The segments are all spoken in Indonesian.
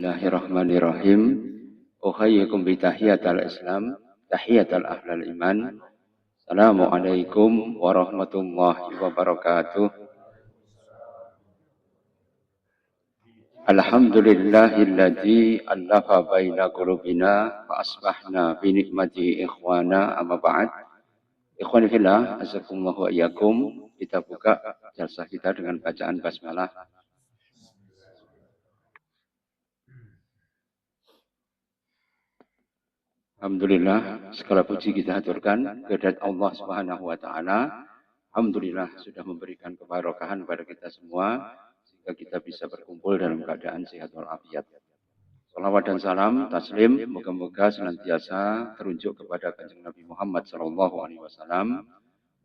Bismillahirrahmanirrahim. Uhayyikum bitahiyatal Islam, tahiyatal ahlal iman. Assalamualaikum warahmatullahi wabarakatuh. Alhamdulillahilladzi allafa baina qulubina fa asbahna bi nikmati ikhwana amma ba'd. Ikhwan fillah, azakumullahu wa iyyakum. Kita buka jalsah kita dengan bacaan basmalah. Alhamdulillah, segala puji kita haturkan kehadirat Allah Subhanahu wa taala. Alhamdulillah sudah memberikan keberkahan kepada kita semua sehingga kita bisa berkumpul dalam keadaan sehat walafiat. Salawat dan salam taslim moga-moga senantiasa terunjuk kepada Kanjeng Nabi Muhammad sallallahu alaihi wasallam.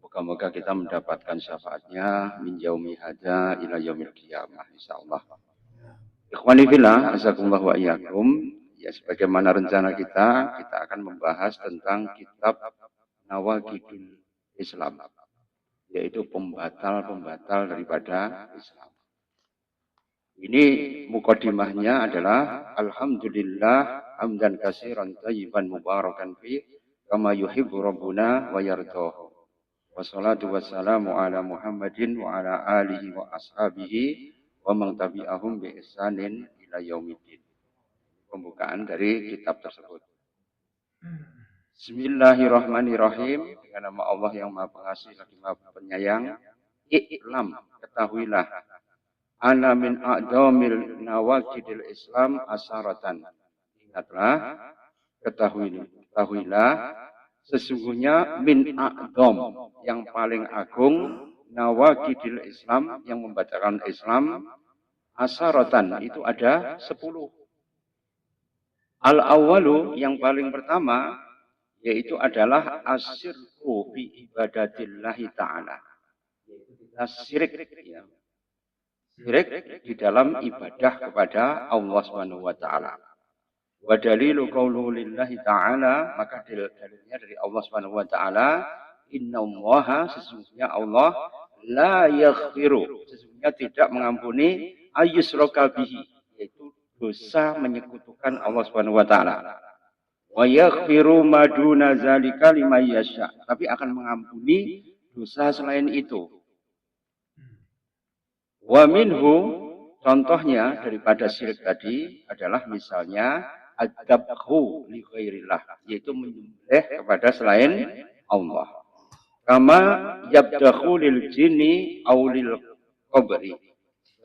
Moga-moga kita mendapatkan syafaatnya min yaumi hadza ila yaumil qiyamah insyaallah. Ikhwani fillah, azakumullah wa iyyakum. Ya, sebagaimana rencana kita akan membahas tentang kitab Nawaqidul Islam, yaitu pembatal-pembatal daripada Islam. Ini mukadimahnya adalah Alhamdulillah hamdan katsiran thayyiban mubarakan fi kama yuhibbu rabbuna wa yardahu. Wassalatu wassalamu ala Muhammadin wa ala alihi wa ashabihi wa man tabi'ahum bi ihsanin ila yaumiddin. Pembukaan dari kitab tersebut. Bismillahirrahmanirrahim. Dengan nama Allah yang Maha Pengasih lagi Maha Penyayang. I'lam, ketahuilah. Ana min a'dhamil nawaqidil Islam asaratan. Ingatlah, ketahuilah. Sesungguhnya min a'dham, yang paling agung, nawaqidil Islam, yang membatalkan Islam, asaratan, itu ada 10. Al-awwalu, yang paling pertama, yaitu adalah asyirku fi ibadatillahi ta'ala. Syirik, ya. Syirik di dalam ibadah kepada Allah Subhanahu wa taala. Wa dalilu qauluhu lillahi ta'ala, maka dalilnya dari Allah Subhanahu wa taala, innallaha, sesungguhnya Allah la yaghfiru, sesungguhnya tidak mengampuni ayyusraka bihi, yaitu dosa menyekutukan Allah Subhanahu wa taala. Wa yaghfiru ma duna zalika liman yasha, tapi akan mengampuni dosa selain itu. Wa minhu, contohnya daripada syirik tadi adalah misalnya adzabhu li ghairillah, yaitu menyembelih kepada selain Allah. Kama yabdakhu lil jinni aw lil qabri.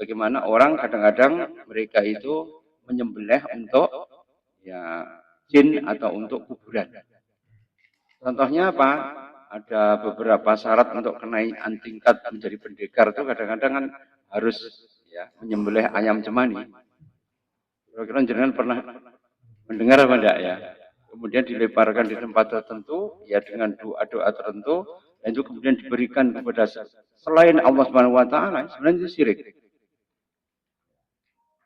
Bagaimana orang kadang-kadang mereka itu menyembelih untuk ya jin atau untuk kuburan. Contohnya apa? Ada beberapa syarat untuk kenaikan tingkat menjadi pendekar itu kadang-kadang kan harus ya menyembelih ayam cemani. Kira-kira jenengan pernah mendengar apa enggak ya? Kemudian dilemparkan di tempat tertentu ya dengan doa-doa tertentu dan itu kemudian diberikan kepada selain Allah Subhanahu wa taala, sebenarnya itu syirik.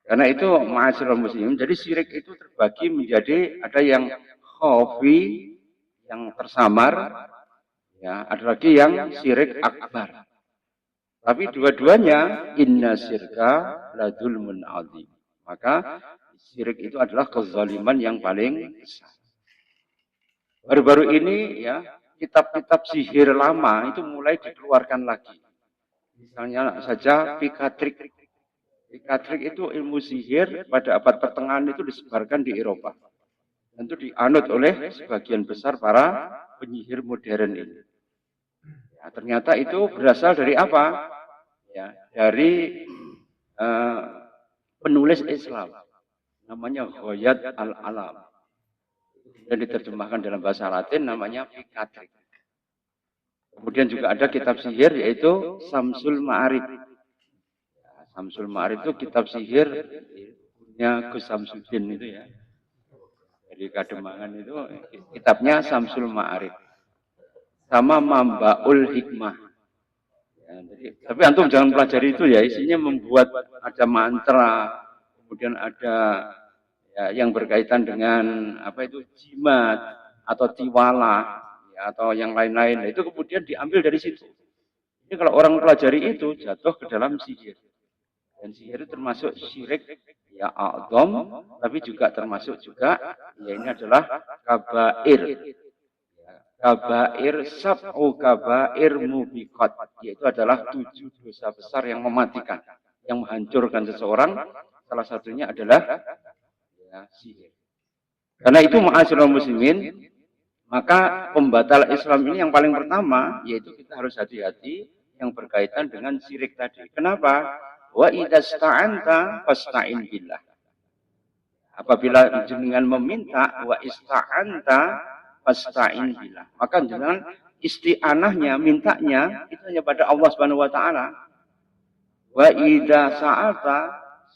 Karena itu ma'asyiral muslimin, jadi syirik itu terbagi menjadi ada yang khafi, yang tersamar, ya, ada lagi yang syirik akbar. Tapi dua-duanya inna syirka la dzulmun adzim. Maka syirik itu adalah kezaliman yang paling besar. Baru-baru ini ya, kitab-kitab sihir lama itu mulai dikeluarkan lagi. Misalnya saja Fikatrik. Fikatrik itu ilmu sihir pada abad pertengahan itu disebarkan di Eropa. Dan itu dianut oleh sebagian besar para penyihir modern ini. Ya, ternyata itu berasal dari apa? Ya, dari penulis Islam. Namanya Ghoyat al-Alam. Dan diterjemahkan dalam bahasa Latin namanya Fikatrik. Kemudian juga ada kitab sihir yaitu Samsul Ma'arif. Samsul Ma'arif itu kitab sihir punya Gus Samsudin itu ya. Jadi Kademangan itu kitabnya Samsul Ma'arif. Sama Mambaul Hikmah. Ya, tapi antum jangan pelajari itu ya, isinya membuat ada mantra, kemudian ada ya, yang berkaitan dengan apa itu jimat atau tiwala ya, atau yang lain-lain. Nah, itu kemudian diambil dari situ. Ini kalau orang pelajari itu jatuh ke dalam sihir. Dan sihir itu termasuk syirik ya a'dham, tapi juga termasuk juga ya ini adalah kabair. Kabair sab'u kabair mubiqat, yaitu adalah 7 dosa besar yang mematikan, yang menghancurkan seseorang. Salah satunya adalah ya, sihir. Karena itu ma'asyiral muslimin, maka pembatal Islam ini yang paling pertama yaitu kita harus hati-hati yang berkaitan dengan syirik tadi. Kenapa? Wa idasta'anta fasta'in billah. Apabila jenengan meminta wa ista'anta fasta'in billah, maka jenengan isti'anahnya, mintanya itu hanya pada Allah Subhanahu wa taala. Wa idza sa'alta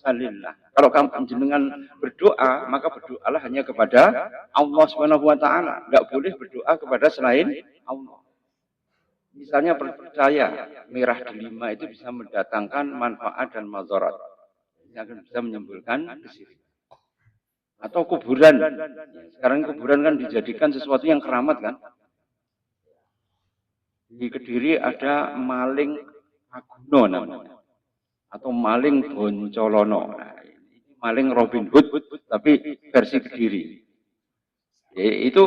salillah. Kalau kamu jenengan berdoa, maka berdoalah hanya kepada Allah Subhanahu wa taala. Enggak boleh berdoa kepada selain Allah. Misalnya percaya merah delima itu bisa mendatangkan manfaat dan madarat. Ini akan bisa menimbulkan kesyirikan. Atau kuburan. Sekarang kuburan kan dijadikan sesuatu yang keramat kan. Di Kediri ada maling Aguno namanya. Atau maling Boncolono. Nah, ini maling Robin Hood tapi versi Kediri. Ya, itu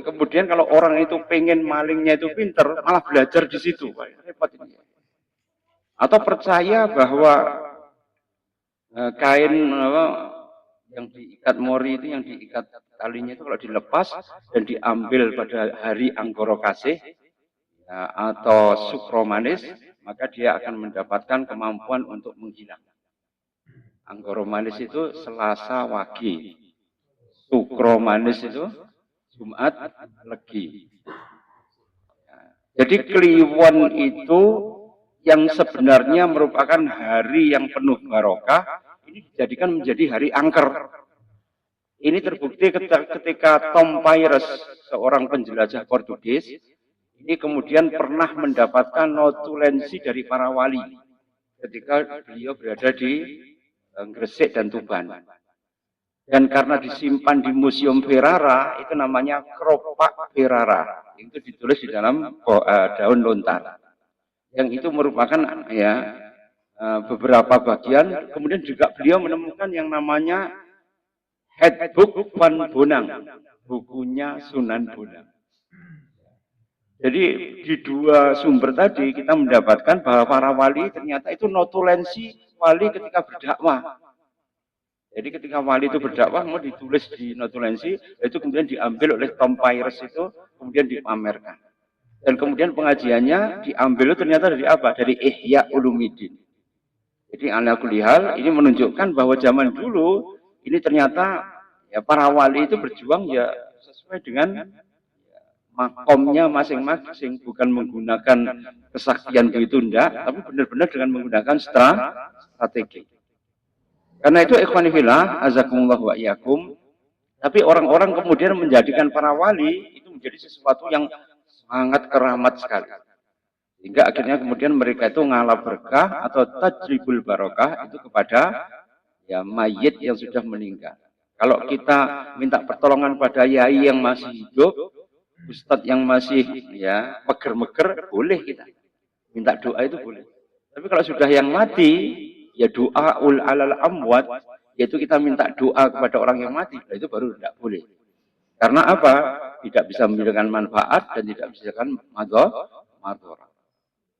kemudian kalau orang itu pengen malingnya itu pinter, malah belajar di situ. Repot ini. Atau percaya bahwa kain yang diikat mori itu, yang diikat talinya itu kalau dilepas dan diambil pada hari Anggoro Kasih ya, atau Sukro Manis, maka dia akan mendapatkan kemampuan untuk menghilang. Anggoro Manis itu Selasa Wage, Sukro Manis itu Jumat Legi. Jadi Kliwon itu yang sebenarnya merupakan hari yang penuh barokah, ini dijadikan menjadi hari angker. Ini terbukti ketika Tom Paires, seorang penjelajah Portugis, ini kemudian pernah mendapatkan notulensi dari para wali ketika beliau berada di Gresik dan Tuban. Dan karena disimpan di Museum Ferrara, itu namanya Keropak Ferrara. Itu ditulis di dalam daun lontar. Yang itu merupakan ya beberapa bagian. Kemudian juga beliau menemukan yang namanya Headbook Van Bonang, bukunya Sunan Bonang. Jadi di dua sumber tadi kita mendapatkan bahwa para wali ternyata itu notulensi wali ketika berdakwah. Jadi ketika wali itu berdakwah mau ditulis di notulensi, itu kemudian diambil oleh Tom Paires itu, kemudian dipamerkan. Dan kemudian pengajiannya diambil ternyata dari apa? Dari Ihya Ulumuddin. Jadi ala kulli hal ini menunjukkan bahwa zaman dulu ini ternyata ya para wali itu berjuang ya sesuai dengan makomnya masing-masing, bukan menggunakan kesaktian begitu enggak, tapi benar-benar dengan menggunakan strategi. Karena itu ikhwani fillah, azakumullah wa iyyakum. Tapi orang-orang kemudian menjadikan para wali itu menjadi sesuatu yang sangat keramat sekali. Hingga akhirnya kemudian mereka itu ngalap berkah atau tajribul barokah itu kepada ya mayit yang sudah meninggal. Kalau kita minta pertolongan pada yai yang masih hidup, ustadz yang masih ya meger-meger, boleh kita. Minta doa itu boleh. Tapi kalau sudah yang mati, ya doaul alal amwat, yaitu kita minta doa kepada orang yang mati, itu baru tidak boleh. Karena apa? Tidak bisa memberikan manfaat dan tidak bisa memberikan madharat.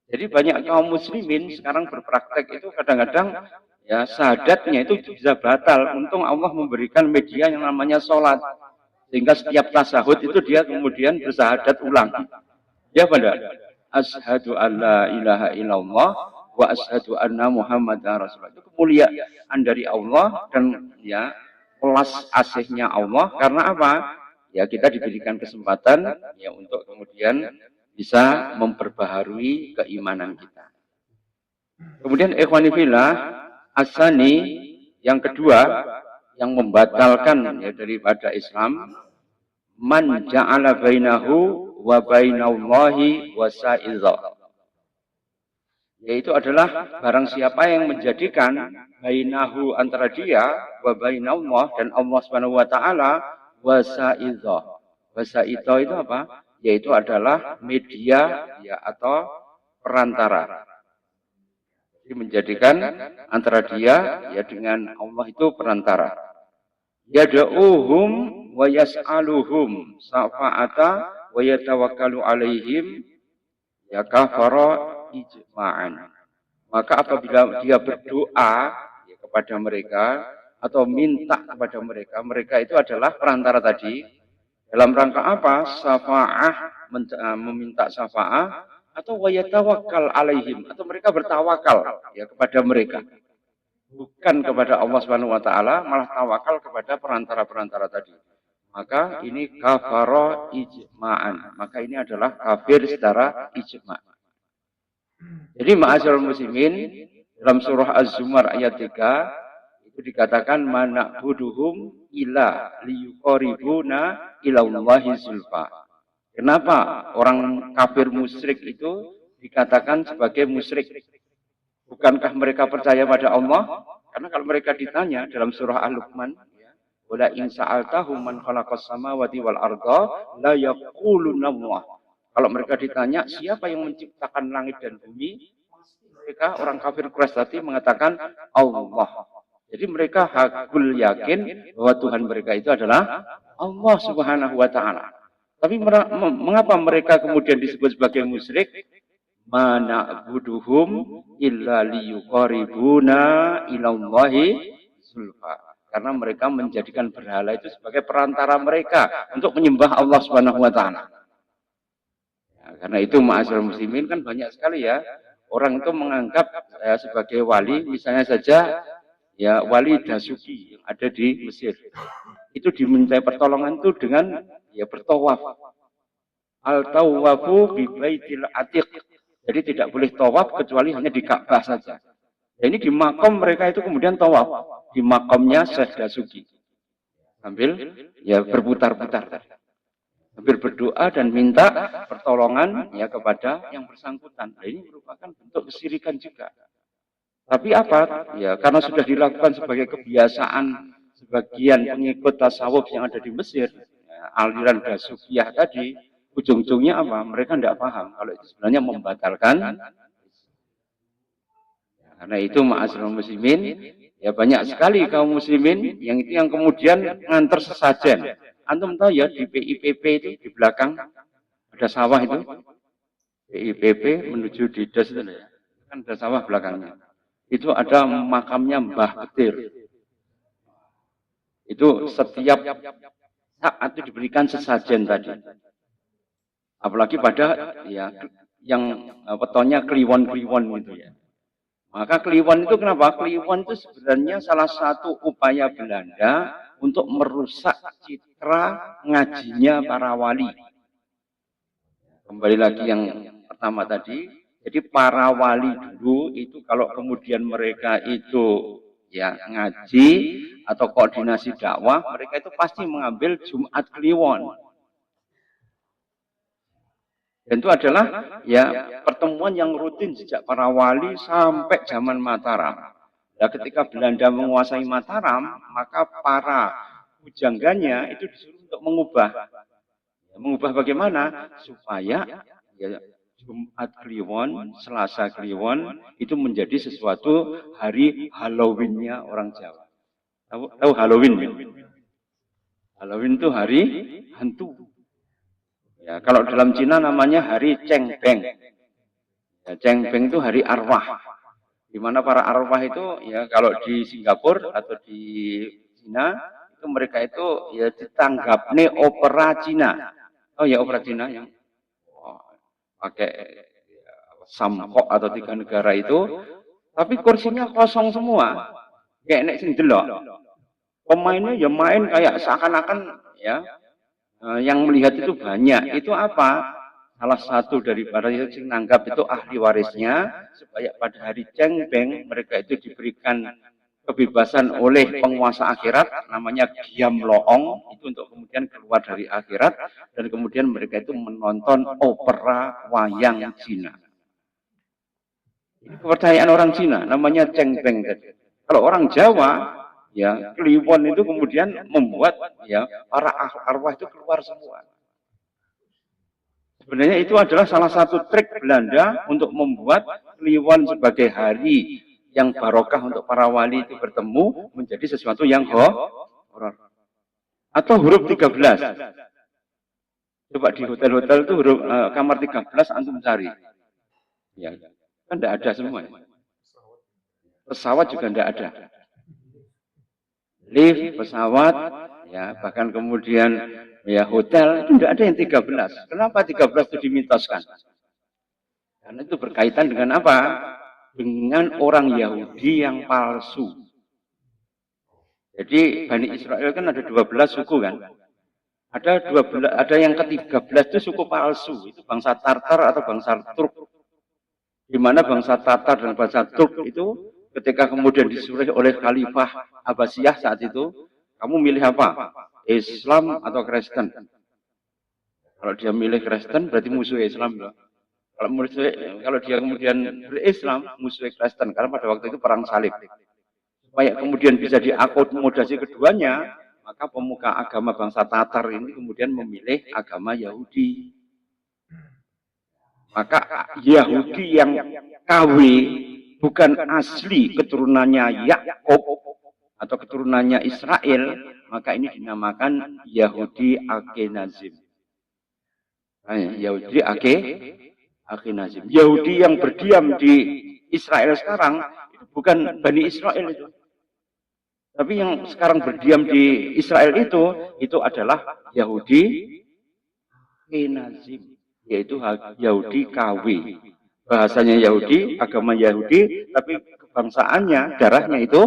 Jadi banyak kaum muslimin sekarang berpraktek itu kadang-kadang ya syahadatnya itu bisa batal. Untung Allah memberikan media yang namanya sholat. Sehingga setiap tasahud itu dia kemudian bersyahadat ulang. Ya pada asyhadu alla ilaha illallah wa asyhadu anna muhammadar rasulullah. Itu kemuliaan dari Allah dan ya kelas asihnya Allah. Karena apa? Ya kita diberikan kesempatan ya untuk kemudian bisa memperbaharui keimanan kita. Kemudian ikhwani fillah, asani yang kedua yang membatalkan ya daripada Islam, man ja'ala bainahu wa bainallahi wasa'idha. Yaitu adalah barang siapa yang menjadikan bainahu antara dia wa bainallah dan Allah Subhanahu wa taala wasa'idha. Wasa'idha itu apa? Yaitu adalah media ya atau perantara. Jadi menjadikan antara dia ya dengan Allah itu perantara. Yad'uhum wa yas'aluhum safa'ata wa yatawakkalu alaihim ya kafara ijma'an. Maka apabila dia berdoa ya, kepada mereka atau minta kepada mereka, mereka itu adalah perantara tadi. Dalam rangka apa? Syafa'ah, meminta syafa'ah atau wayatawakkal alaihim, atau mereka bertawakal ya kepada mereka. Bukan kepada Allah Subhanahu wa taala, malah tawakal kepada perantara-perantara tadi. Maka ini kafara ijma'an. Maka ini adalah kafir secara ijma'. Jadi ma'asyiral muslimin, dalam surah Az-Zumar ayat 3 itu dikatakan mana'buduhum ila liyuqaribuna ilallahi zulfa. Kenapa orang kafir musyrik itu dikatakan sebagai musyrik? Bukankah mereka percaya pada Allah? Karena kalau mereka ditanya dalam surah Al-Luqman, wala in sa'altahum man khalaqas samawati wal arda la yaquluna Allah. Kalau mereka ditanya siapa yang menciptakan langit dan bumi, mereka orang kafir Quraisy tadi mengatakan Allah. Jadi mereka hakul yakin bahwa Tuhan mereka itu adalah Allah Subhanahu wa taala. Tapi mengapa mereka kemudian disebut sebagai musyrik? Mana'buduhum illa liyuqaribuna ilallahi zulfa. Karena mereka menjadikan berhala itu sebagai perantara mereka untuk menyembah Allah Subhanahu wa taala. Ya, karena itu ma'asyiral muslimin kan banyak sekali ya orang itu menganggap sebagai wali, misalnya saja ya wali Dasuki yang ada di Mesir. Itu dimintai pertolongan itu dengan ya bertawaf. Al-tawafu bi baitil atiq. Jadi tidak boleh tawaf kecuali hanya di Ka'bah saja. Dan ini di makom mereka itu kemudian tawaf di makomnya Syekh Dasuki. Sambil ya berputar-putar tadi. Sambil berdoa dan minta pertolongan ya kepada yang bersangkutan. Nah, ini merupakan bentuk kesyirikan juga. Tapi apa? Ya karena sudah dilakukan sebagai kebiasaan sebagian pengikut tasawuf yang ada di Mesir, ya, aliran Dasukiyah tadi, ujung-ujungnya apa? Mereka tidak paham kalau itu sebenarnya membatalkan. Ya, karena itu ma'asyiral muslimin, ya banyak sekali kaum muslimin yang itu yang kemudian nganter sesajen. Antum tahu ya di PIPP itu di belakang ada sawah itu. PIPP menuju di Das itu ya. Kan ada sawah belakangnya. Itu ada makamnya Mbah Petir. Itu setiap saat itu diberikan sesajen tadi. Apalagi pada ya yang wetonnya kliwon-kliwon gitu ya. Maka kliwon itu kenapa? Kliwon itu sebenarnya salah satu upaya Belanda untuk merusak citra ngajinya para wali. Kembali lagi yang pertama tadi, jadi para wali dulu itu kalau kemudian mereka itu ya ngaji atau koordinasi dakwah, mereka itu pasti mengambil Jumat Kliwon. Dan itu adalah ya pertemuan yang rutin sejak para wali sampai zaman Mataram. Nah, ketika Belanda menguasai Mataram, maka para pujangganya itu disuruh untuk mengubah. Mengubah bagaimana? Supaya ya, Jumat Kliwon, Selasa Kliwon itu menjadi sesuatu hari Halloween-nya orang Jawa. Tahu Halloween? Ya? Halloween itu hari hantu. Ya, kalau dalam Cina namanya hari Cheng Beng. Ya, Cheng Beng itu hari arwah. Di mana para arwah itu ya kalau di Singapura atau di Cina itu mereka itu ya ditanggap nih opera Cina. Oh ya opera Cina yang pakai samkok atau tiga negara itu, tapi kursinya kosong semua. Kayak nek sing delok. Pemainnya ya main kayak seakan-akan ya yang melihat itu banyak. Itu apa? Salah satu dari para yang menganggap itu ahli warisnya supaya pada hari Cheng Beng mereka itu diberikan kebebasan oleh penguasa akhirat namanya Giam Loong itu untuk kemudian keluar dari akhirat dan kemudian mereka itu menonton opera wayang Cina. Ini kepercayaan orang Cina namanya Cheng Beng. Kalau orang Jawa ya Kliwon itu kemudian membuat ya para arwah itu keluar semua. Sebenarnya itu adalah salah satu trik Belanda untuk membuat Kliwon sebagai hari yang barokah untuk para wali itu bertemu menjadi sesuatu yang horor. Atau huruf 13. Coba di hotel-hotel itu huruf kamar 13 antum cari. Ya, kan tidak ada semua. Pesawat juga tidak ada. Lift, pesawat, ya bahkan kemudian ya hotel itu tidak ada yang 13. Kenapa 13 itu dimitoskan? Karena itu berkaitan dengan apa? Dengan orang Yahudi yang palsu. Jadi Bani Israel kan ada 12 suku kan? Ada 12, ada yang ke-13 itu suku palsu, itu bangsa Tartar atau bangsa Turk. Di mana bangsa Tatar dan bangsa Turk itu ketika kemudian disuruh oleh Khalifah Abbasiyah saat itu, kamu milih apa? Islam atau Kristen? Kalau dia milih Kristen berarti musuh Islam loh. Kalau dia kemudian berislam, musuh Kristen, karena pada waktu itu perang salib. Supaya kemudian bisa diakomodasi keduanya, maka pemuka agama bangsa Tatar ini kemudian memilih agama Yahudi. Maka Yahudi yang KW bukan asli keturunannya Yakub atau keturunannya Israel, maka ini dinamakan Yahudi Akenazim. Yahudi Akenazim. Yahudi yang berdiam di Israel sekarang itu bukan Bani Israel itu. Tapi yang sekarang berdiam di Israel itu adalah Yahudi Akenazim, yaitu Yahudi KW. Bahasanya Yahudi, agama Yahudi, tapi kebangsaannya, darahnya itu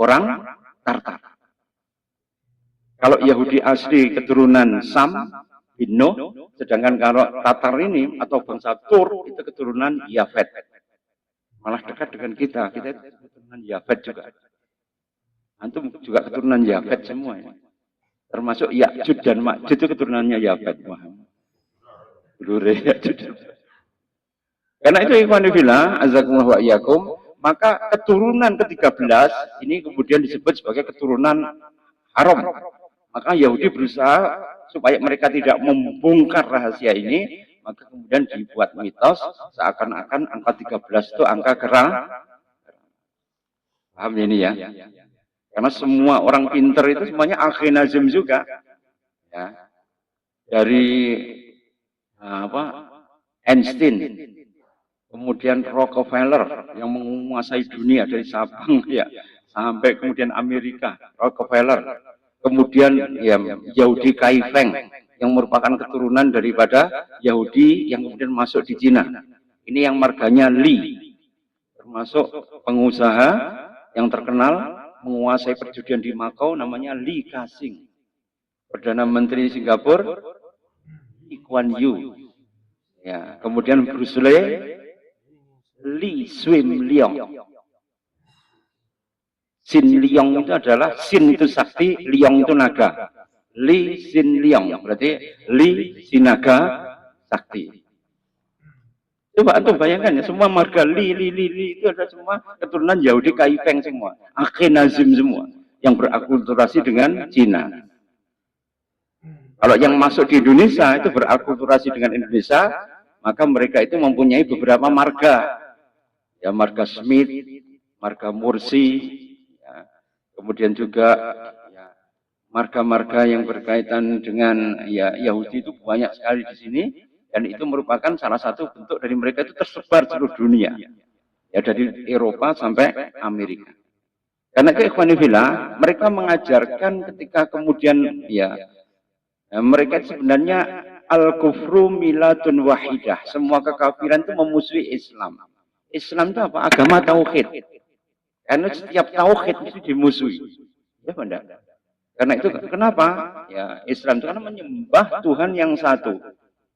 orang Tartar. Kalau Yahudi asli keturunan Sam bin Nuh, sedangkan kalau Tatar ini atau bangsa Tur itu keturunan Yafet. Malah dekat dengan kita itu keturunan Yafet juga. Antum juga keturunan Yafet semua ya. Termasuk Ya'jud dan Ma'jud itu keturunannya Yafet. Karena itu ikhwan fillah, azakumullah wa iyyakum, maka keturunan ke-13 ini kemudian disebut sebagai keturunan haram. Maka Yahudi berusaha supaya mereka tidak membongkar rahasia ini, maka kemudian dibuat mitos seakan-akan angka 13 itu angka gerang. Paham ini ya? Karena semua orang pinter itu semuanya Akhenazim juga. Ya. Dari Einstein, kemudian Rockefeller yang menguasai dunia dari Sabang ya sampai kemudian Amerika, Rockefeller. Kemudian ya, Yahudi Kaifeng yang merupakan keturunan daripada Yahudi yang kemudian masuk di Cina. Ini yang marganya Li, termasuk pengusaha yang terkenal menguasai perjudian di Macau namanya Lee Ka-shing. Perdana Menteri Singapura Lee Kuan Yew. Ya, kemudian Bruce Lee, Lee Swim Leong. Sin Leong itu adalah Sin itu sakti, Leong itu naga. Lee Sin Leong berarti Lee Sinaga sakti. Coba antum bayangkan ya, semua marga Li itu ada semua keturunan Yahudi Kaifeng semua, Akhenazim semua, yang berakulturasi dengan Cina. Kalau yang masuk di Indonesia itu berakulturasi dengan Indonesia, maka mereka itu mempunyai beberapa marga, ya marga Smith, marga Mursi, ya. Kemudian juga ya, marga-marga yang berkaitan dengan ya Yahudi itu banyak sekali di sini. Dan itu merupakan salah satu bentuk dari mereka itu tersebar seluruh dunia. Ya dari Eropa sampai Amerika. Karena itu ikhwanifillah, mereka mengajarkan ketika kemudian ya mereka sebenarnya al-kufru milatun wahidah. Semua kekafiran itu memusuhi Islam. Islam itu apa? Agama tauhid. Karena setiap tauhid itu dimusuhi. Ya benar. Karena itu kenapa? Ya Islam itu karena menyembah Tuhan yang satu.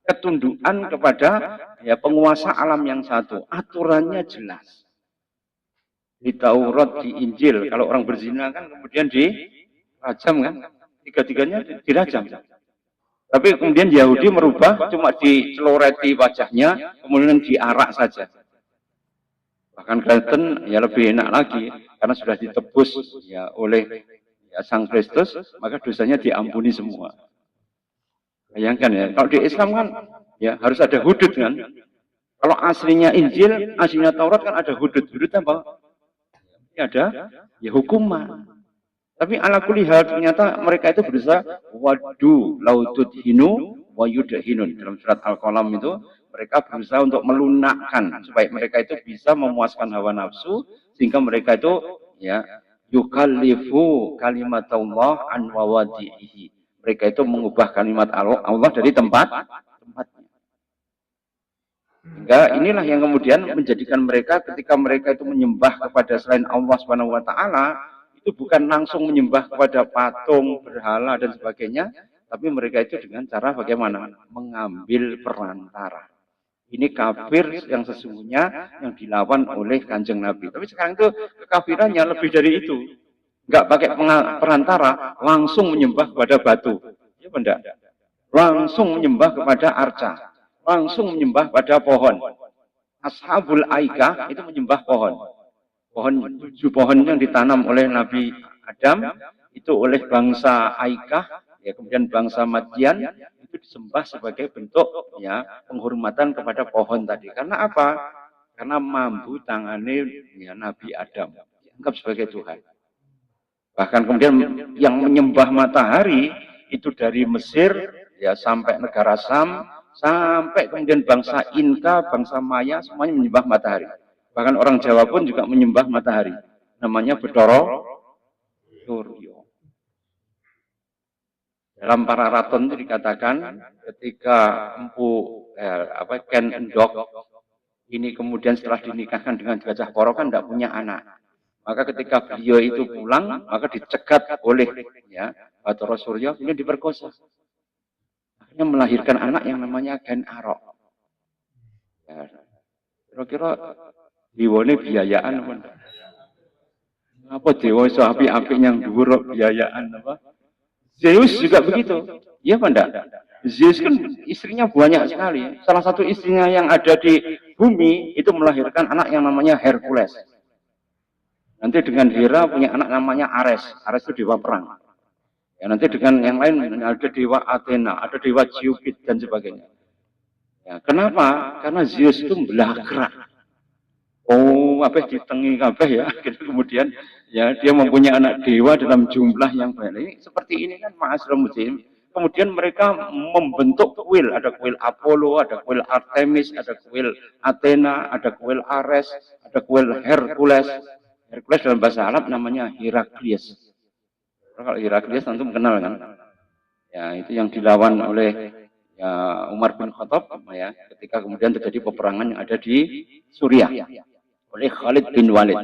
Ketundukan kepada ya penguasa alam yang satu, aturannya jelas. Di Taurat, di Injil, kalau orang berzina kan kemudian dirajam kan, tiga-tiganya dirajam. Tapi kemudian Yahudi merubah, cuma diceloreti wajahnya, kemudian diarak saja. Bahkan Kristen ya lebih enak lagi, karena sudah ditebus ya oleh ya, Sang Kristus, maka dosanya diampuni semua. Bayangkan ya, kalau di Islam kan Ya, harus ada hudud kan. Kalau aslinya Injil, aslinya Taurat kan ada hudud. Hudud apa? Ya ada ya hukuman. Tapi ala kulli hal ternyata mereka itu berusaha wadu lautut hinu wa yudhinun. Dalam surat Al-Qalam itu mereka berusaha untuk melunakkan supaya mereka itu bisa memuaskan hawa nafsu sehingga mereka itu ya yukallifu kalimatullah an wawadihi. Mereka itu mengubah kalimat Allah dari tempatnya. Sehingga inilah yang kemudian menjadikan mereka ketika mereka itu menyembah kepada selain Allah Subhanahu wa taala itu bukan langsung menyembah kepada patung, berhala dan sebagainya, tapi mereka itu dengan cara bagaimana? Mengambil perantara. Ini kafir yang sesungguhnya yang dilawan oleh Kanjeng Nabi. Tapi sekarang itu kekafirannya lebih dari itu. Enggak pakai perantara, langsung menyembah kepada batu. Ya benda. Langsung menyembah kepada arca. Langsung menyembah pada pohon. Ashabul Aikah itu menyembah pohon. Pohon 7 pohon yang ditanam oleh Nabi Adam itu oleh bangsa Aikah, ya kemudian bangsa Madian itu disembah sebagai bentuk ya penghormatan kepada pohon tadi. Karena apa? Karena mampu tangane ya, Nabi Adam dianggap sebagai Tuhan. Bahkan kemudian yang menyembah matahari itu dari Mesir ya sampai negara Sam, sampai kemudian bangsa Inka, bangsa Maya semuanya menyembah matahari. Bahkan orang Jawa pun juga menyembah matahari. Namanya Bathara Surya. Dalam Pararaton itu dikatakan ketika Ken Endok ini kemudian setelah dinikahkan dengan Gajah Koro kan tidak punya anak. Maka ketika beliau itu pulang, maka dicegat oleh ya Bathara Surya, kemudian diperkosa. Akhirnya melahirkan anak yang namanya Ken Arok. Ya, kira-kira diwane biayaan apa dewa iso apik-apik yang dhuwur biayaan apa? Zeus juga begitu. Iya apa enggak? Zeus kan istrinya banyak sekali. Salah satu istrinya yang ada di bumi itu melahirkan anak yang namanya Hercules. Nanti dengan Hera punya anak namanya Ares. Ares itu dewa perang. Ya, nanti dengan yang lain ada dewa Athena, ada dewa Cupid dan sebagainya. Ya, kenapa? Karena Zeus itu belah gerak. Oh, apa ditengi kabeh ya. Kemudian ya dia mempunyai anak dewa dalam jumlah yang banyak. Ini seperti ini kan ma'asyiral muslimin. Kemudian mereka membentuk kuil, ada kuil Apollo, ada kuil Artemis, ada kuil Athena, ada kuil Ares, ada kuil Hercules. Hercules dalam bahasa Arab namanya Heraklius. Kalau Heraklius tentu mengenal kan? Ya, itu yang dilawan oleh ya, Umar bin Khattab ya, ketika kemudian terjadi peperangan yang ada di Suriah oleh Khalid bin Walid.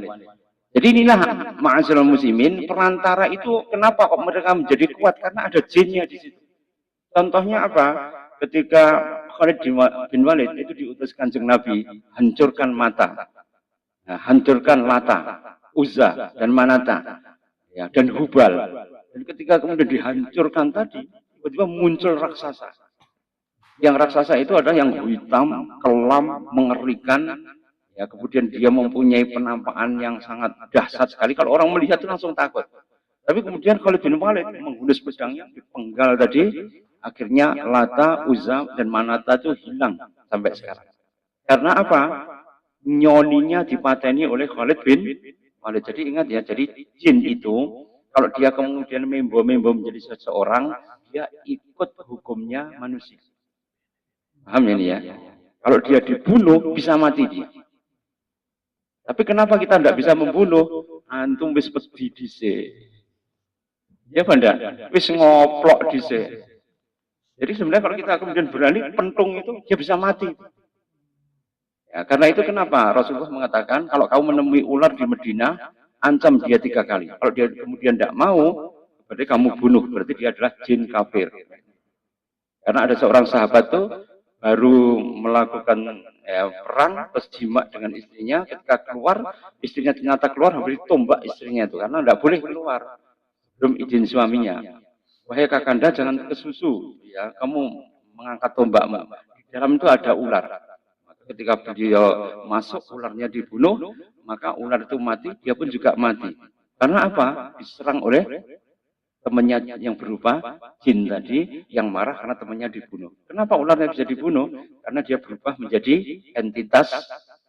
Jadi inilah ma'asyiral muslimin, perantara itu kenapa kok mereka menjadi kuat? Karena ada jinnya di situ. Contohnya apa? Ketika Khalid bin Walid itu diutus Kanjeng Nabi, hancurkan mata. Nah, hancurkan Lata, Uzza dan Manata. Ya, dan Hubal. Dan ketika kemudian dihancurkan tadi, tiba-tiba muncul raksasa. Yang raksasa itu adalah yang hitam, kelam, mengerikan. Ya, kemudian dia mempunyai penampakan yang sangat dahsyat sekali. Kalau orang melihat itu langsung takut. Tapi kemudian Khalid bin Walid menghunus pedangnya, dipenggal tadi. Akhirnya Lata, Uzza, dan Manata itu hilang sampai sekarang. Karena apa? Nyoninya dipateni oleh Khalid bin Walid. Jadi ingat ya, jadi jin itu kalau dia kemudian membo-membo menjadi seseorang, dia ikut hukumnya manusia. Paham ya ini ya? Kalau dia dibunuh, bisa mati dia. Tapi kenapa kita tidak bisa membunuh? Antum wis pedi dhisik. Ya benda, wis ngoplok dhisik. Jadi sebenarnya kalau kita kemudian berani pentung itu, dia bisa mati. Ya, karena itu kenapa Rasulullah mengatakan kalau kamu menemui ular di Medina, ancam dia 3 kali. Kalau dia kemudian tidak mau, berarti kamu bunuh. Berarti dia adalah jin kafir. Karena ada seorang sahabat tuh baru melakukan perang, terus jima dengan istrinya. Ketika keluar, istrinya ternyata keluar, habis ditombak istrinya itu. Karena tidak boleh keluar. Belum izin suaminya. Wahai kakanda, jangan kesusu. Ya, kamu mengangkat tombakmu. Di dalam itu ada ular. Ketika beliau masuk, ularnya dibunuh, maka ular itu mati, dia pun juga mati. Karena apa? Diserang oleh temannya yang berupa jin tadi yang marah karena temannya dibunuh. Kenapa ularnya bisa dibunuh? Karena dia berubah menjadi entitas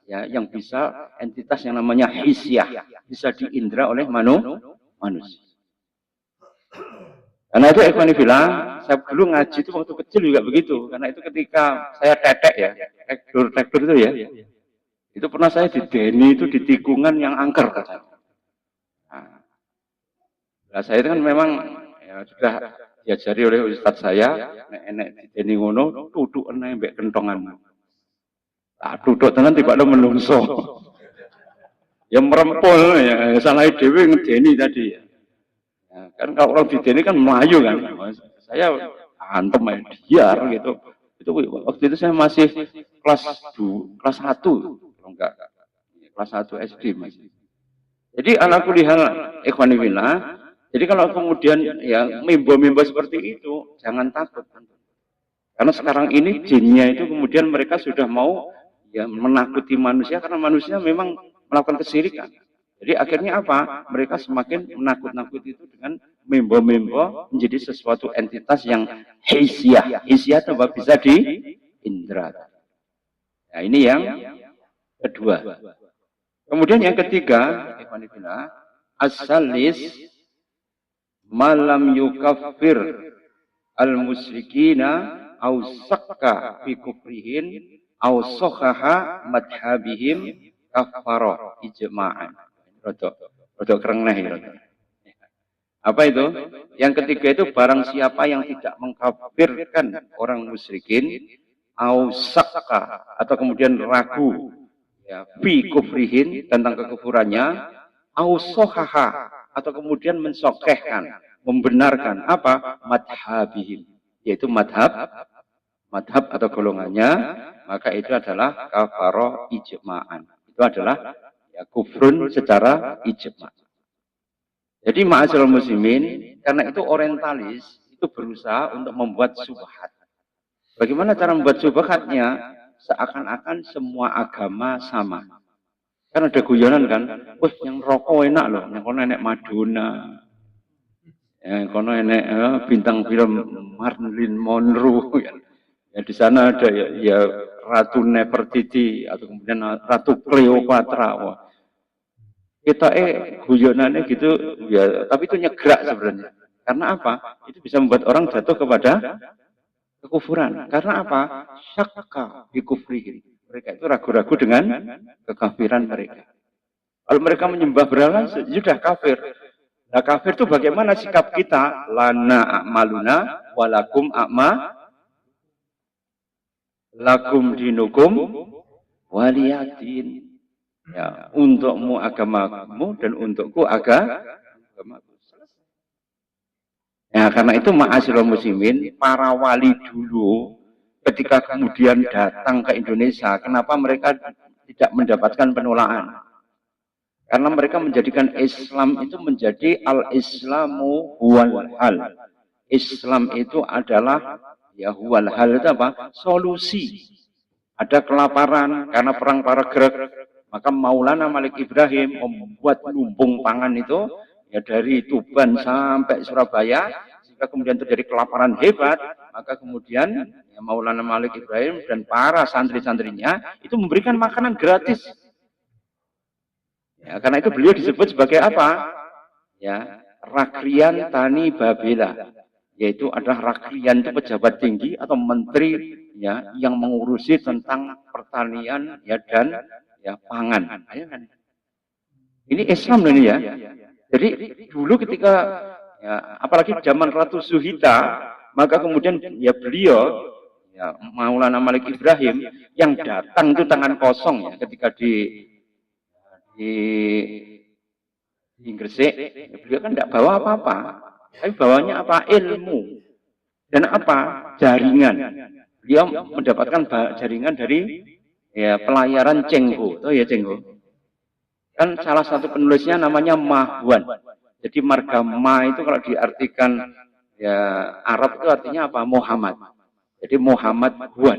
ya yang bisa entitas yang namanya hisyah, bisa diindra oleh manusia. Karena itu ikhwan fillah, saya dulu ngaji itu waktu kecil juga begitu. Karena itu ketika saya tetek ya, tekdur itu ya, itu pernah saya dideni itu di tikungan yang angker katanya. Nah, saya itu kan memang ya, sudah diajari oleh ustadz saya, nek dideni ngono, duduk enak mbek kentongan. Tak duduk tenan tiba-tiba menungso. Ya merempul ya, salah dewe ngedeni tadi. Ya, kan kalau orang dideni kan melayu kan. Saya antem biar gitu. Itu waktu itu saya masih kelas 1, enggak kelas 1 SD masih. Jadi ala kulihal ikhwan fillah. Jadi kalau kemudian ya mimbo-mimbo seperti itu jangan takut. Karena sekarang ini jinnya itu kemudian mereka sudah mau ya menakuti manusia karena manusia memang melakukan kesyirikan. Jadi akhirnya apa? Mereka semakin menakut-nakuti itu dengan mimbo-mimbo menjadi sesuatu entitas yang hisyah. Hisyah itu bisa diindra. Nah ini yang kedua. Kemudian yang ketiga, as-salis malam yukaffir al-musyrikina au sakka fi kufrihin au sokhaha madhabihim kafaro ijma'an. Rodok kerengneh ya. Apa itu? Yang ketiga itu barang siapa yang tidak mengkafirkan orang musyrikin au sakka atau kemudian ragu ya fi kufrihin tentang kekufurannya au sokhaha atau kemudian mensokehkan membenarkan apa madhabihim yaitu madhab atau golongannya maka itu adalah kafaro ijma'an itu adalah ya kufrun secara ijma'. Jadi ma'asyiral muslimin karena itu orientalis itu berusaha untuk membuat subhat. Bagaimana cara membuat subhatnya? Seakan-akan semua agama sama. Kan ada guyonan kan, wah yang rokok enak loh, yang kono enek Madonna, yang kono enek bintang film Marilyn Monroe, ya di sana ada ya Ratu Nefertiti atau kemudian Ratu Cleopatra. Wah. Kita guyonannya gitu, ya tapi itu nyegrak sebenarnya. Karena apa? Itu bisa membuat orang jatuh kepada kekufuran. Karena apa? Syakka bi kufrihim. Mereka itu ragu-ragu dengan kekafiran mereka. Kalau mereka menyembah berhala, sudah kafir. Nah kafir itu bagaimana sikap kita? Lana a'maluna walakum a'ma lakum dinukum waliyadin. Ya, untukmu agamamu dan untukku agamaku. Ya, karena itu ma'asyiral muslimin, para wali dulu ketika kemudian datang ke Indonesia, kenapa mereka tidak mendapatkan penolakan? Karena mereka menjadikan Islam itu menjadi al-Islamu huwal hal. Islam itu adalah ya huwal hal itu apa? Solusi. Ada kelaparan karena perang para Grek, maka Maulana Malik Ibrahim membuat lumbung pangan itu ya dari Tuban sampai Surabaya sehingga kemudian terjadi kelaparan hebat, maka kemudian ya Maulana Malik Ibrahim dan para santri-santrinya itu memberikan makanan gratis. Ya, karena itu beliau disebut sebagai apa? Ya, Rakrian Tani Babela, yaitu adalah Rakrian itu pejabat tinggi atau menteri ya yang mengurusi tentang pertanian ya dan ya pangan. Ini Islam ini ya. Jadi dulu ketika ya, apalagi zaman Ratu Suhita, maka kemudian ya beliau ya Maulana Malik Ibrahim yang datang itu tangan kosong ya ketika di Gresik, beliau kan tidak bawa apa-apa, tapi bawanya apa? Ilmu dan apa? Jaringan. Beliau mendapatkan jaringan dari ya pelayaran Cengho, oh ya Cengho. Kan salah satu penulisnya namanya Mahwan. Jadi marga Ma itu kalau diartikan ya Arab itu artinya apa? Muhammad. Jadi Muhammad Huan.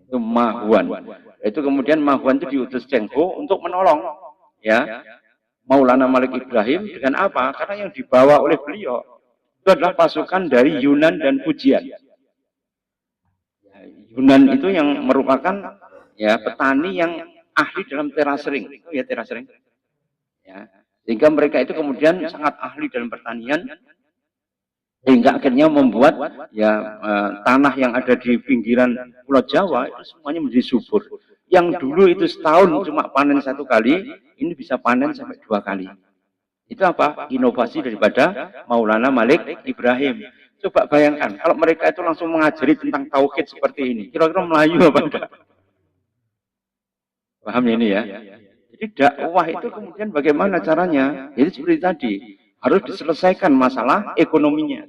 Itu Mahwan. Itu kemudian Mahwan itu diutus Cengho untuk menolong ya Maulana Malik Ibrahim dengan apa? Karena yang dibawa oleh beliau itu adalah pasukan dari Yunan dan Fujian. Yunan itu yang merupakan ya petani yang ahli dalam terasering, itu ya terasering. Ya. Sehingga mereka itu kemudian sangat ahli dalam pertanian, sehingga akhirnya membuat ya tanah yang ada di pinggiran Pulau Jawa itu semuanya menjadi subur. Yang dulu itu setahun cuma panen satu kali, ini bisa panen sampai 2 kali. Itu apa? Inovasi daripada Maulana Malik Ibrahim. Coba bayangkan, kalau mereka itu langsung mengajari tentang tauhid seperti ini, kira-kira Melayu apa enggak? Paham ini ya? Jadi dakwah itu kemudian bagaimana caranya? Jadi seperti tadi, harus diselesaikan masalah ekonominya.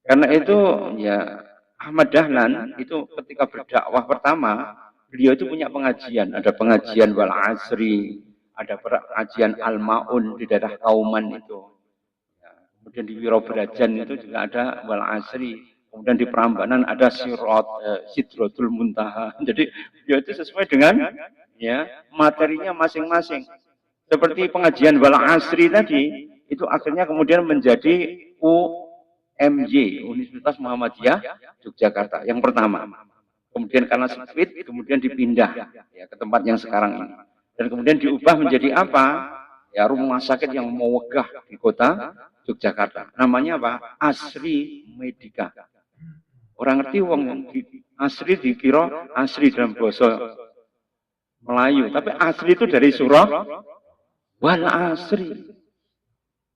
Karena itu ya Ahmad Dahlan itu ketika berdakwah pertama, beliau itu punya pengajian, ada pengajian Wal Asri, ada pengajian Al-Maun di daerah Kauman itu. Kemudian di Wirobrajan itu juga ada Wal Asri. Kemudian di Prambanan ada Sidratul Muntaha. Jadi beliau itu sesuai dengan ya materinya masing-masing. Seperti pengajian Wal Asri tadi, itu akhirnya kemudian menjadi UMY, Universitas Muhammadiyah Yogyakarta, yang pertama. Kemudian karena sempit, kemudian dipindah ya, ke tempat yang sekarang ini. Dan kemudian diubah menjadi apa? Ya, rumah sakit yang mewegah di kota Yogyakarta. Namanya apa? Asri Medika. Orang ngerti wong Asri dikira Asri dalam bahasa Melayu, tapi Asri itu dari surah Wal Asri.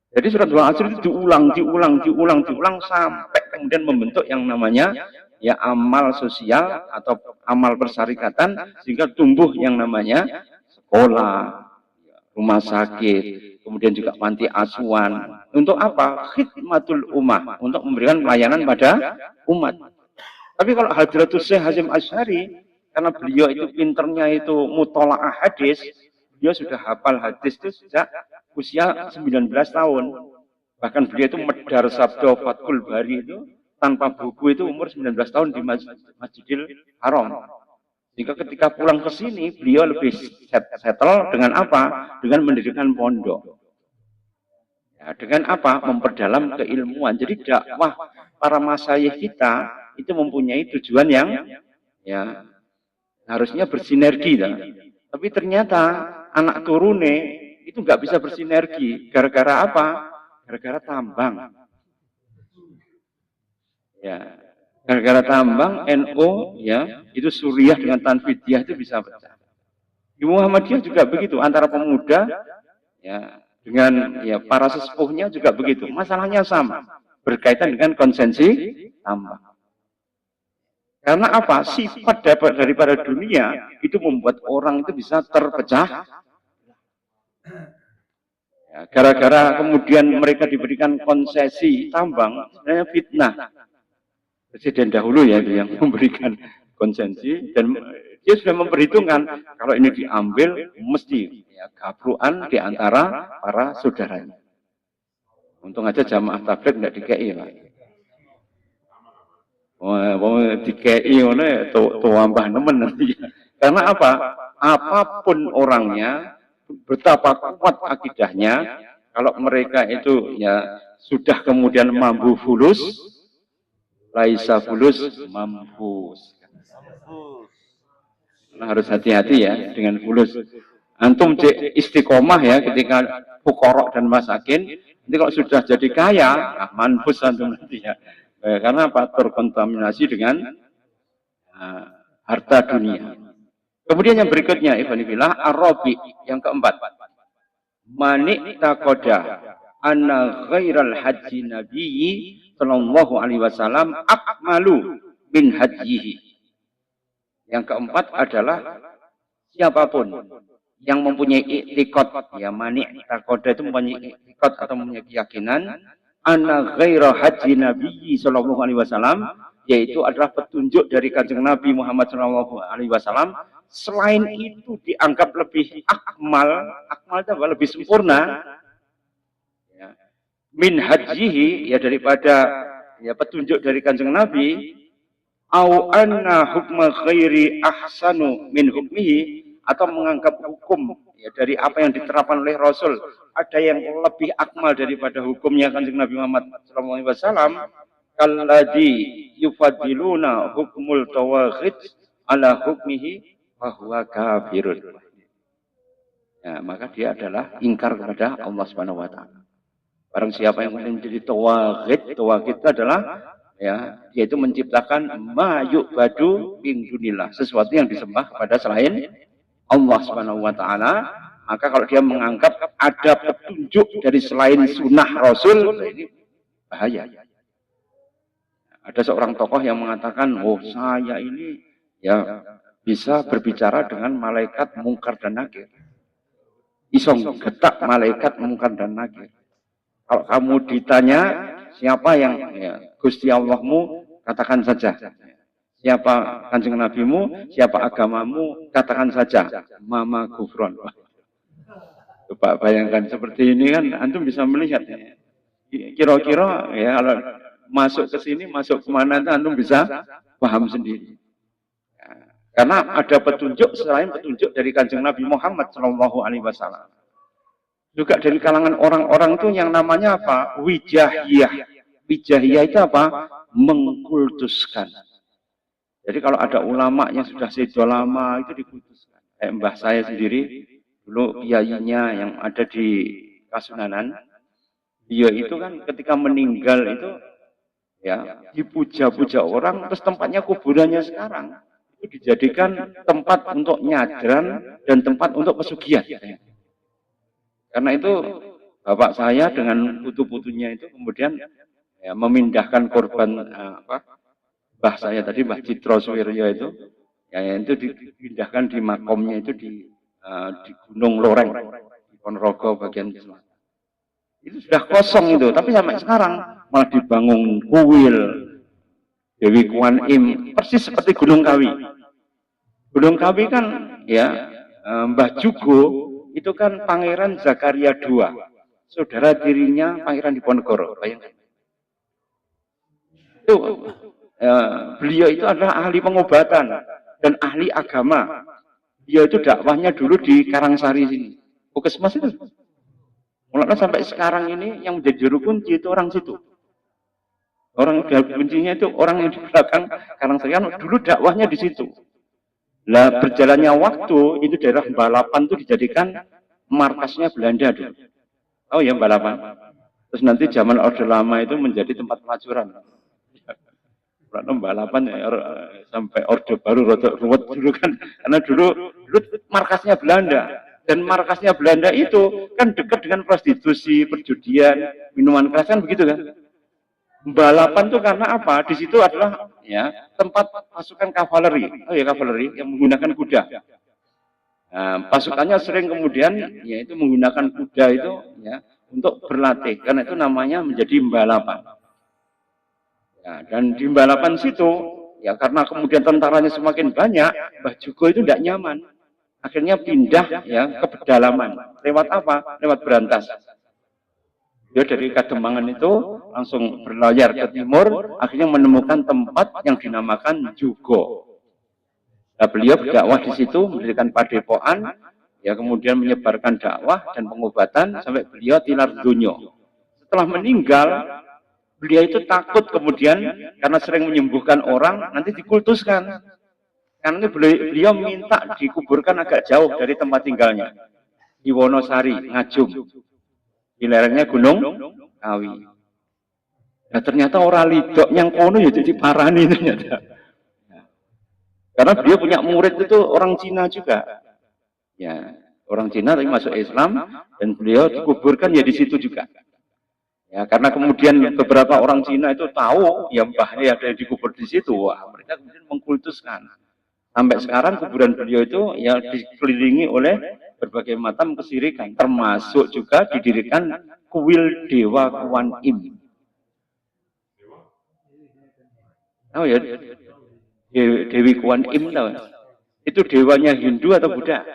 Jadi surat Wal Asri itu diulang sampai kemudian membentuk yang namanya ya amal sosial atau amal persyarikatan, sehingga tumbuh yang namanya sekolah, rumah sakit, kemudian juga panti asuhan. Untuk apa? Khidmatul ummah, untuk memberikan pelayanan pada umat. Tapi kalau Hadratus Syekh Hasyim Asy'ari, karena beliau itu pinternya itu mutola'ah hadis, beliau sudah hafal hadis itu sejak usia 19 tahun. Bahkan beliau itu medar sabda Fathul Bari itu tanpa buku itu umur 19 tahun di Masjidil Haram. Jika ketika pulang ke sini, beliau lebih settle dengan apa? Dengan mendirikan pondok. Ya, dengan apa? Memperdalam keilmuan. Jadi dakwah para masyayikh kita itu mempunyai tujuan yang ya harusnya bersinergi. Tapi ternyata anak turune itu nggak bisa bersinergi. Gara-gara apa? Gara-gara tambang. Ya, gara-gara tambang NO ya itu Suriah dengan Tanfidiyah itu bisa pecah. Di Muhammadiyah juga begitu, antara pemuda ya dengan ya para sesepuhnya juga begitu. Masalahnya sama, berkaitan dengan konsensi tambang. Karena apa? Sifat daripada dunia itu membuat orang itu bisa terpecah. Ya, gara-gara kemudian mereka diberikan konsesi tambang, sebenarnya fitnah. Presiden dahulu ya itu yang memberikan konsesi, dan dia sudah memperhitungkan kalau ini diambil mesti ya, gabruan di antara para saudaranya. Untung aja jamaah tabligh tidak dikei Pak. Dikei oleh tuambah nemen nanti. Karena apa? Apapun orangnya, betapa kuat akidahnya, kalau mereka itu ya sudah kemudian mampu fulus, laisa fulus mampus. Nah, harus hati-hati ya dengan fulus. Antum istiqomah ya ketika fuqara dan masakin. Nanti kalau sudah jadi kaya, mampus antum nanti ya. Karena apa? Terkontaminasi dengan harta dunia. Kemudian yang berikutnya, Ikhwanifillah, Ar-Rabi, yang keempat. Manik takoda anna ghairal haji nabiyyi sallallahu alaihi wasallam akmalu min hajihi. Yang keempat adalah siapapun yang mempunyai i'tiqad, ya mani' takoda itu mempunyai i'tiqad atau mempunyai keyakinan anna ghaira haji nabiyyi sallallahu alaihi wasallam, yaitu adalah petunjuk dari Kanjeng Nabi Muhammad sallallahu alaihi wasallam, selain itu dianggap lebih akmal itu lebih sempurna min hajihi, ya daripada ya petunjuk dari Kanjeng Nabi, au anna hukma khairi ahsanu min hukmihi, atau menganggap hukum ya, dari apa yang diterapkan oleh Rasul ada yang lebih akmal daripada hukumnya Kanjeng Nabi Muhammad SAW, kalladzi yufadiluna hukmul tawaghid ala hukmihi bahwa kafirun. Ya, maka dia adalah ingkar kepada Allah Subhanahu wa taala. Barang siapa yang menjadi tawaghid, tawaghid itu adalah ya, yaitu menciptakan ma yu'badu min dunillah, sesuatu yang disembah kepada selain Allah Subhanahu wa taala. Maka kalau dia menganggap ada petunjuk dari selain sunnah Rasul, ini bahaya. Ada seorang tokoh yang mengatakan, oh saya ini ya bisa berbicara dengan malaikat mungkar dan nakir. Isong getak malaikat mungkar dan nakir. Kalau kamu ditanya siapa yang ya, Gusti Allahmu, katakan saja. Siapa kanjeng nabimu, siapa agamamu, katakan saja. Mama Gufron. Coba bayangkan seperti ini kan, antum bisa melihat. Kira-kira ya kalau masuk ke sini, masuk kemana itu antum bisa paham sendiri. Ya, karena ada petunjuk selain petunjuk dari kanjeng Nabi Muhammad SAW. Juga dari kalangan orang-orang itu yang namanya apa? Wijahiyah. Wijahiyah itu apa? Mengkultuskan. Jadi kalau ada ulama yang sudah sedo lama itu dikultuskan. Kayak mbah saya sendiri, dulu kiainya yang ada di Kasunanan, dia itu kan ketika meninggal itu ya dipuja-puja orang, terus tempatnya kuburannya sekarang itu dijadikan tempat untuk nyadran dan tempat untuk pesugihan. Karena itu bapak saya dengan putu-putunya itu kemudian ya, memindahkan korban mbah saya tadi, Mbah Citro Suwiryo itu, ya itu dipindahkan di makomnya itu di Gunung Loreng, di Ponorogo bagian selatan. Itu sudah kosong itu, tapi sampai sekarang malah dibangun kuil Dewi Kuan Im, persis seperti Gunung Kawi. Gunung Kawi kan ya Mbah Jugo itu kan Pangeran Zakaria II, saudara tirinya Pangeran Diponegoro. Bayangkan. Itu beliau itu adalah ahli pengobatan dan ahli agama. Dia itu dakwahnya dulu di Karangsari sini, Puskesmas itu. Mulanya sampai sekarang ini yang menjadi juru kunci itu orang situ. Orang kuncinya itu orang yang di belakang Karangsari kan dulu dakwahnya di situ. Lah berjalannya waktu itu daerah Balapan itu dijadikan markasnya Belanda dulu. Oh ya Balapan. Terus nanti zaman Orde Lama itu menjadi tempat pelacuran. Karena Balapan ya, sampai Orde Baru rada ruwet dulu kan. Karena dulu markasnya Belanda. Dan markasnya Belanda itu kan dekat dengan prostitusi, perjudian, minuman keras kan begitu kan. Balapan itu karena apa? Di situ adalah ya tempat pasukan kavaleri. Oh ya kavaleri yang menggunakan kuda. Nah, pasukannya sering kemudian yaitu menggunakan kuda itu ya untuk berlatih. Karena itu namanya menjadi balapan. Ya, dan di balapan situ ya karena kemudian tentaranya semakin banyak, Mbah Jugo itu tidak nyaman. Akhirnya pindah ya ke pedalaman. Lewat apa? Lewat Berantas. Dia dari Kademangan itu langsung berlayar ke timur, akhirnya menemukan tempat yang dinamakan Jugo. Nah, beliau berdakwah di situ, mendirikan padepokan, ya kemudian menyebarkan dakwah dan pengobatan sampai beliau tilar dunya. Setelah meninggal, beliau itu takut kemudian karena sering menyembuhkan orang, nanti dikultuskan. Karena beliau minta dikuburkan agak jauh dari tempat tinggalnya, di Wonosari, Ngajum. Di lerengnya Gunung Kawi. Nah ternyata orang lidok yang kono ya jadi parani ternyata. Karena beliau punya murid itu orang Cina juga. Ya, orang Cina tapi masuk Islam dan beliau dikuburkan ya di situ juga. Ya, karena kemudian beberapa orang Cina itu tahu ya mbahnya ada yang dikubur di situ, wah mereka kemudian mengkultuskan. Sampai sekarang kuburan beliau itu ya dikelilingi oleh berbagai macam kesirikan, termasuk juga didirikan kuil Dewa Kuan Im. Oh ya, Dewi Kuan Im tahu? Itu dewanya Hindu atau Buddha?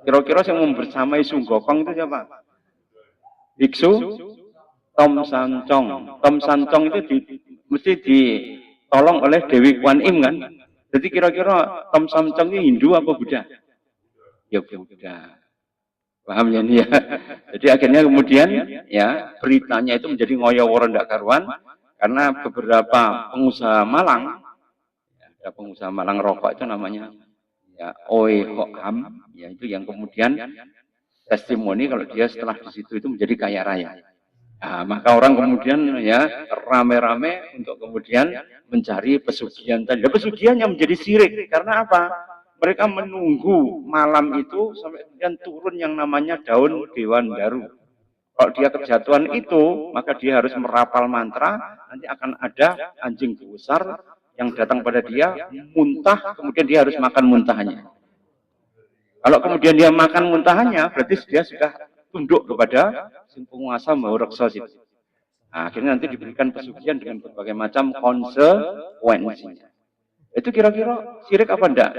Kira-kira yang membersamai Sung Gokong itu siapa? Biksu Tom Sancong. Tom Sancong itu mesti ditolong oleh Dewi Kuan Im kan? Jadi kira-kira Tom Samcong ini Hindu apa Buddha? Ya Buddha. Paham ya nih ya? Jadi akhirnya kemudian ya beritanya itu menjadi ngoyo ndak karuan karena beberapa pengusaha Malang, ada pengusaha Malang rokok itu namanya ya Oi Hokham, ya itu yang kemudian testimoni kalau dia setelah di situ itu menjadi kaya raya. Nah, maka orang kemudian ya rame-rame untuk kemudian mencari pesugihan tadi. Pesugihan yang menjadi sirik karena apa? Mereka menunggu malam itu sampai kemudian turun yang namanya daun Dewan Daru. Kalau dia kejatuhan itu, maka dia harus merapal mantra, nanti akan ada anjing besar yang datang pada dia, muntah, kemudian dia harus makan muntahannya. Kalau kemudian dia makan muntahannya, berarti dia sudah tunduk kepada si penguasa Mauroksos itu. Nah, akhirnya nanti diberikan pesugihan dengan berbagai macam konsekuensinya. Itu kira-kira syirik apa enggak?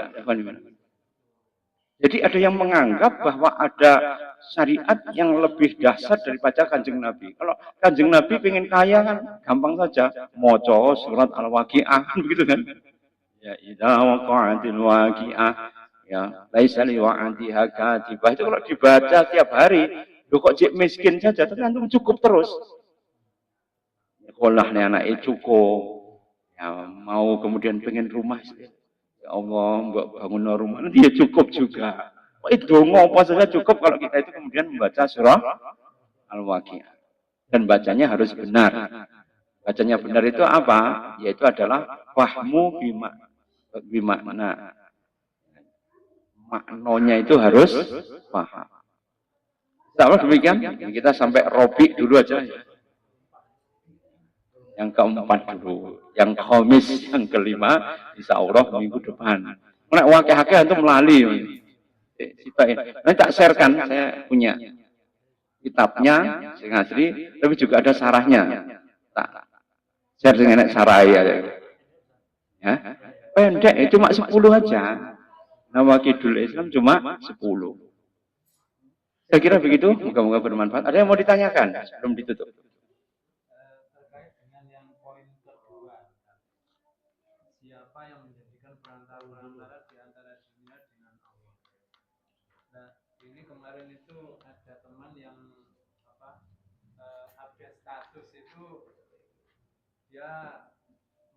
Jadi ada yang menganggap bahwa ada syariat yang lebih dahsyat daripada Kanjeng Nabi. Kalau Kanjeng Nabi pengen kaya kan gampang saja, moco surat Al-Waqi'ah begitu kan. Ya idza waqa'atil waqi'ah ya laisa li wa'atiha katibah. Itu kalau dibaca tiap hari, lo kok cek miskin saja tapi antum cukup terus. Sekolah nih anak cukup. Ya, mau kemudian pengen rumah, ya Allah, mbak bangun rumah, nanti ya cukup juga. Itu apa saja cukup kalau kita itu kemudian membaca surah Al-Waqi'ah. Dan bacanya harus benar. Bacanya benar itu apa? Yaitu adalah fahmu bimana. Maknanya itu harus paham. Sama demikian, kita sampai Robi dulu aja. Yang keempat dulu, yang khamis, yang kelima, insya Allah minggu depan. Nek wakil-wakil itu melalui. Nanti tak sharekan, saya punya kitabnya, sing asli, tapi juga ada sarahnya. Tak share dengan sarai ya. Pendek, cuma 10 aja. Nama Kidul Islam cuma 10. Saya kira begitu, moga-moga bermanfaat. Ada yang mau ditanyakan sebelum ditutup? Siapa yang menjadikan perantara di antara dunia dengan Allah. Nah, ini kemarin itu ada teman yang update status itu dia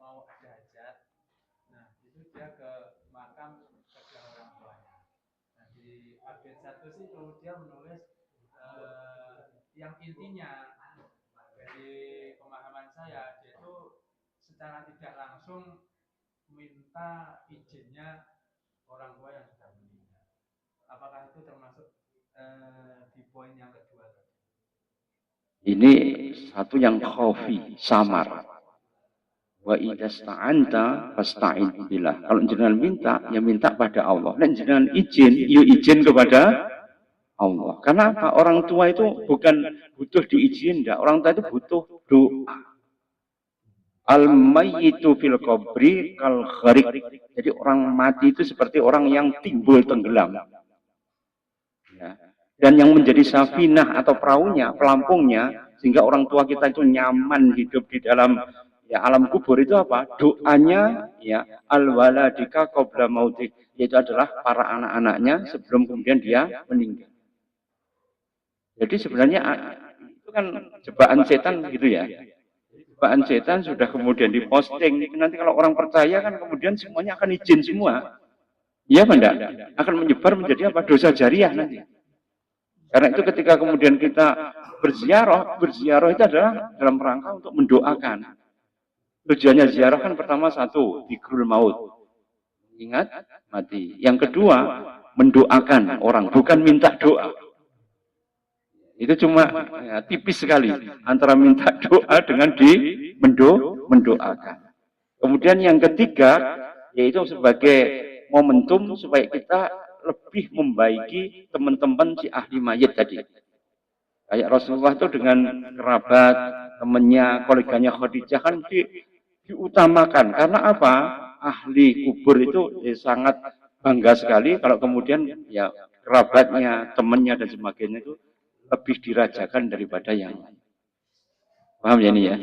mau ada hajat. Nah, itu dia ke makam kedua orang tuanya. Nah, di update status itu dia menulis yang intinya dari pemahaman saya, dia itu secara tidak langsung minta izinnya orang tua yang sudah meninggal. Apakah itu termasuk di poin yang kedua? Ini satu yang khafi, samar. Wa idasta'anta fasta'in billah. Kalau jenengan minta, ya minta pada Allah. Dan jenengan izin, ya izin kepada Allah. Karena apa? Orang tua itu bukan butuh diizin, enggak. Orang tua itu butuh doa. Al-mayyitu fil qabri kal gharik. Jadi orang mati itu seperti orang yang timbul tenggelam. Ya. Dan yang menjadi safinah atau perahunya, pelampungnya, sehingga orang tua kita itu nyaman hidup di dalam ya alam kubur itu apa? Doanya ya al-waladika qabla mautik, yaitu adalah para anak-anaknya sebelum kemudian dia meninggal. Jadi sebenarnya itu kan jebakan setan gitu ya. Jebakan setan sudah kemudian diposting. Nanti kalau orang percaya kan kemudian semuanya akan izin semua. Iya apa enggak? Akan menyebar menjadi apa? Dosa jariah nanti. Karena itu ketika kemudian kita berziarah itu adalah dalam rangka untuk mendoakan. Tujuannya ziarah kan pertama satu, dzikrul maut. Ingat mati. Yang kedua, mendoakan orang, bukan minta doa. Itu cuma ya, tipis sekali antara minta doa dengan mendoakan. Kemudian yang ketiga, yaitu sebagai momentum supaya kita lebih membaiki teman-teman si ahli mayit tadi. Kayak Rasulullah itu dengan kerabat, temannya, koleganya Khadijah kan diutamakan. Karena apa? Ahli kubur itu sangat bangga sekali kalau kemudian ya kerabatnya, temannya dan sebagainya itu lebih dirajakan daripada yang lain. Paham ya ini ya?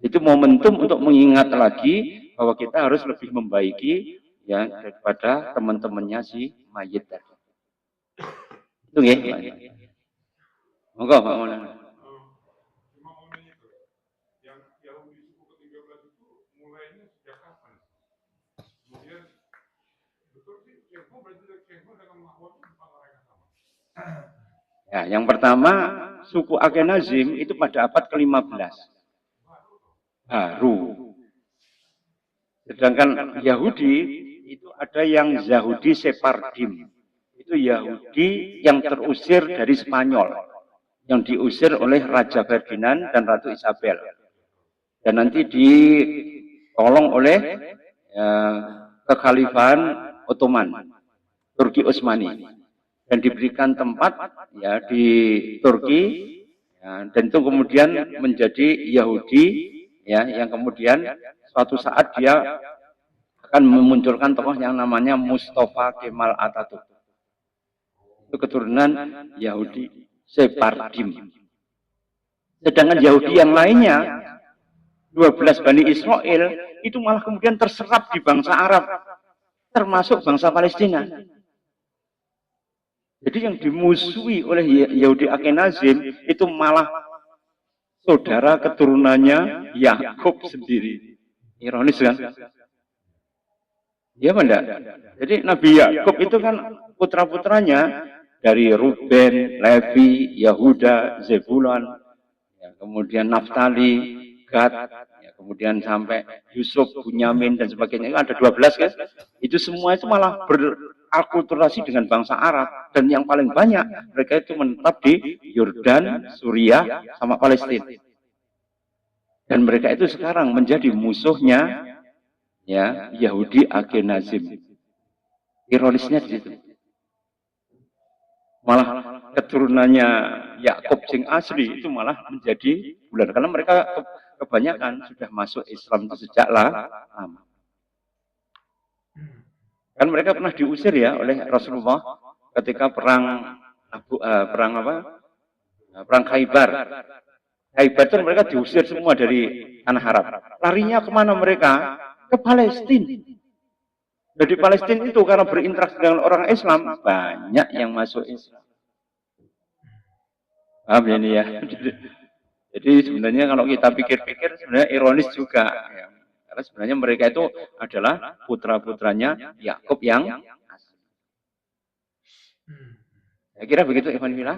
Itu momentum untuk mengingat lagi bahwa kita harus lebih membaiki ya daripada teman-temannya si mayit tadi. Itu nggih. Monggo Pak Maulana. Cuma mau nanya itu, yang Yahudi suku ke-13 itu mulainya sejak kapan? Kemudian betul sih Syekhu berarti Syekhu dengan Mahmud apakah mereka sama? Ya, yang pertama suku Akenazim itu pada abad ke-15. Baru. Sedangkan Yahudi itu ada yang Yahudi Sephardim. Itu Yahudi yang terusir dari Spanyol. Yang diusir oleh Raja Ferdinand dan Ratu Isabel. Dan nanti ditolong oleh kekhalifahan Ottoman, Turki Utsmani. Dan diberikan tempat ya di Turki ya, dan itu kemudian menjadi Yahudi ya yang kemudian suatu saat dia akan memunculkan tokoh yang namanya Mustafa Kemal Atatürk. Itu keturunan Yahudi Sephardim. Sedangkan Yahudi yang lainnya 12 Bani Israel itu malah kemudian terserap di bangsa Arab termasuk bangsa Palestina. Jadi yang dimusuhi oleh Yahudi Akenazim itu malah saudara keturunannya Yakub sendiri. Ironis kan? Iya benda. Jadi Nabi Yakub itu kan putra-putranya dari Ruben, Levi, Yahuda, Zebulon, ya, kemudian Naftali, Gad, ya, kemudian sampai Yusuf, Bunyamin dan sebagainya. Itu ada 12 kan? Itu semua itu malah akulturasi dengan bangsa Arab dan yang paling banyak mereka itu menetap di Yordan, Suriah, sama Palestina. Dan mereka itu sekarang menjadi musuhnya ya Yahudi Akenazim. Ironisnya di situ. Malah keturunannya Yakub sing asli itu malah menjadi bulan karena mereka kebanyakan sudah masuk Islam itu sejak lama. Kan mereka pernah diusir ya oleh Rasulullah ketika perang Khaybar. Khaybar itu mereka diusir semua dari tanah Arab. Larinya kemana mereka? Ke Palestina. Jadi Palestina itu karena berinteraksi dengan orang Islam banyak yang masuk Islam. Paham ini ya? Jadi sebenarnya kalau kita pikir-pikir sebenarnya ironis juga. Ya. Karena sebenarnya mereka itu adalah putra-putranya Yakub yang asli. Saya kira begitu Ikhwan Fillah.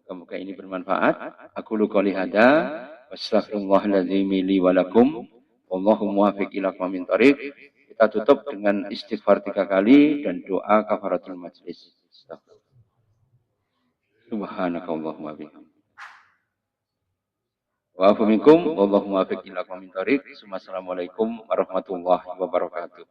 Semoga ini bermanfaat. Aku qouli hadza wastaghfirullahal-ladzim li wa lakum. Wallahu muwaffiq ila aqwamit thoriq. Kita tutup dengan istighfar 3 kali dan doa kafaratul majlis. Subhanakallahumma wa bihamdika. Wa afu minkum wallahu muwaffiq ila aqwamit thoriq. Assalamualaikum warahmatullahi wabarakatuh.